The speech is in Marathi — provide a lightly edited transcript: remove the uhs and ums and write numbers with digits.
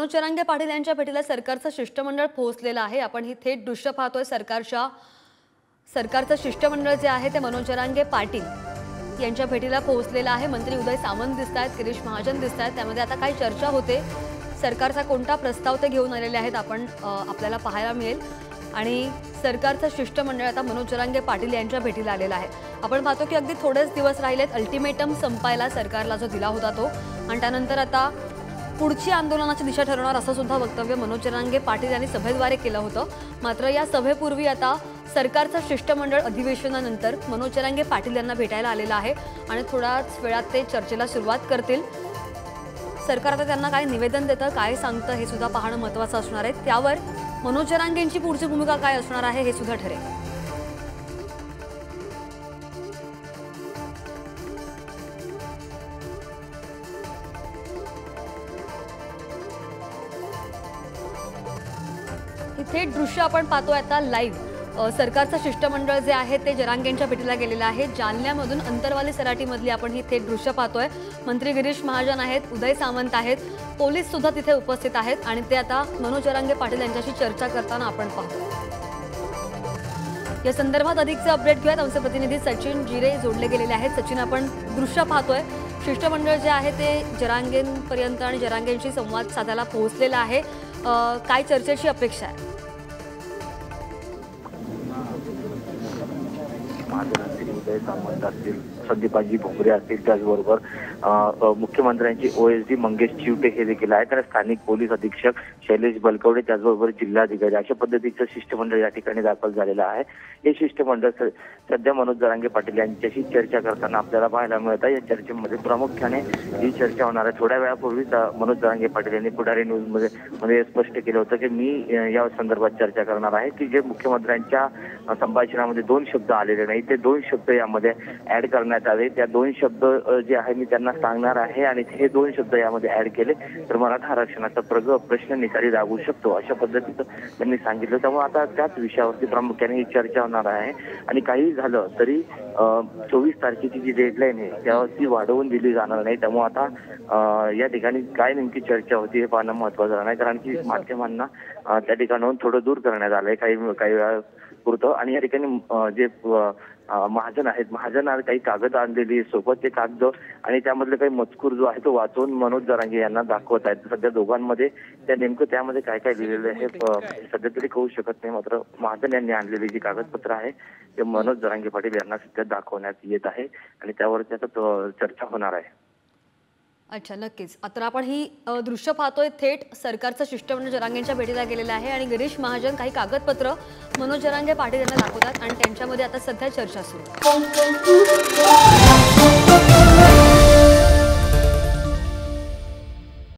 मनोज जरांगे पाटील यांच्या भेटीला सरकारचं शिष्टमंडळ पोहोचलेलं आहे। आपण ही थेट दृश्य पाहतोय। सरकारचं शिष्टमंडळ जे आहे ते मनोज जरांगे पाटील यांच्या भेटीला पोहोचलेलं आहे। मंत्री उदय सामंत दिसतायत, गिरीश महाजन दिसतायत। त्यामध्ये आता काय चर्चा होते, सरकारचा कोणता प्रस्ताव ते घेऊन आलेले आहेत आपल्याला पाहायला मिळेल। आणि सरकारचं शिष्टमंडळ आता मनोज जरांगे पाटील यांच्या भेटीला आलेलं आहे। आपण पाहतो की अगदी थोडेच दिवस राहिलेत अल्टिमेटम संपायला सरकारला जो दिला होता तो, आणि त्यानंतर आता पुढची आंदोलनाची दिशा ठरवणार असं सुद्धा वक्तव्य मनोज जरांगे पाटील यांनी सभेद्वारे केलं होतं। मात्र या सभेपूर्वी आता सरकारचं शिष्टमंडळ अधिवेशनानंतर मनोज जरांगे पाटील यांना भेटायला आलेलं आहे आणि थोड्याच वेळात ते चर्चेला सुरुवात करतील। सरकार आता त्यांना काय निवेदन देतं, काय सांगतं हे सुद्धा पाहणं महत्त्वाचं असणार आहे। त्यावर मनोज जरांगेंची पुढची भूमिका काय असणार आहे हे सुद्धा ठरेल। हे थेट दृश्य आपण पाहतोय आता लाईव्ह। सरकारचं शिष्टमंडळ जे आहे ते जरांगेंच्या भेटीला गेलेलं आहे। जालन्यामधून अंतरवाली सराटीमधली आपण ही थेट दृश्य पाहतोय। मंत्री गिरीश महाजन आहेत, उदय सामंत आहेत, पोलीस सुद्धा तिथे उपस्थित आहेत आणि ते आता मनोज जरांगे पाटील यांच्याशी चर्चा करताना आपण पाहतो। या संदर्भात अधिकचे अपडेट घेऊयात। आमचे प्रतिनिधी सचिन जिरे जोडले गेलेले आहेत। सचिन, आपण दृश्य पाहतोय, शिष्टमंडळ जे आहे ते जरांगेंपर्यंत आणि जरांगेंशी संवाद साधायला पोहोचलेला आहे। काय चर्चेची अपेक्षा आहे? उदय सामंत असतील, संदीपाजी भोंगरे असतील, त्याचबरोबर मुख्यमंत्र्यांचे ओएसडी मंगेश चिवटे हे देखील आहेत, तर स्थानिक पोलीस अधीक्षक शैलेश बलकवडे, त्याचबरोबर जिल्हाधिकारी अशा पद्धतीचं शिष्टमंडळ या ठिकाणी दाखल झालेलं आहे। हे शिष्टमंडळ सध्या मनोज जरांगे पाटील यांच्याशी चर्चा करताना आपल्याला पाहायला मिळतं। या चर्चेमध्ये प्रामुख्याने ही चर्चा होणार आहे। थोड्या वेळापूर्वीच मनोज जरांगे पाटील यांनी पुढारी न्यूजमध्ये स्पष्ट केलं होतं की मी या संदर्भात चर्चा करणार आहे की जे मुख्यमंत्र्यांच्या संभाषणामध्ये 2 शब्द आलेले नाही, ते 2 शब्द यामध्ये ऍड करण्यात आले। त्या 2 शब्द जे आहे मी त्यांना सांगणार आहे आणि हे 2 शब्द यामध्ये ऍड केले तर मराठा आरक्षणाचा प्रश्न निकाली लागू शकतो, अशा पद्धतीचं त्यांनी सांगितलं। त्यामुळे आता त्याच विषयावरती प्रामुख्याने ही चर्चा होणार आहे। आणि काही झालं तरी 24 तारखेची जी डेडलाईन आहे त्यावरती वाढवून दिली जाणार नाही। त्यामुळे आता या ठिकाणी काय नेमकी चर्चा होती हे पाहणं महत्त्वाचं नाही, कारण की माध्यमांना त्या ठिकाणाहून थोडं दूर करण्यात आलंय काही वेळा पुरतं। आणि या ठिकाणी जे महाजन आहेत, महाजन काही कागद आणलेली सोबत, ते कागद आणि त्यामधले काही मजकूर जो आहे तो वाचून मनोज जरांगे यांना दाखवत आहेत। सध्या दोघांमध्ये नेमकं त्यामध्ये काय काय लिहिलेलं आहे सध्या तरी कळू शकत नाही। मात्र महाजन यांनी आणलेली जी कागदपत्र आहे ते मनोज जरांगे पाटील यांना सध्या दाखवण्यात येत आहे आणि त्यावर त्याचा चर्चा होणार आहे। अच्छा, नक्कीच। आता आपण ही दृश्य पाहतोय, थेट सरकारचं शिष्टमंडळ जरांगेंच्या भेटीला गेलेलं आहे आणि गिरीश महाजन काही कागदपत्र मनोज जरांगे पाटील यांना दाखवतात आणि त्यांच्यामध्ये आता सध्या चर्चा सुरू आहे।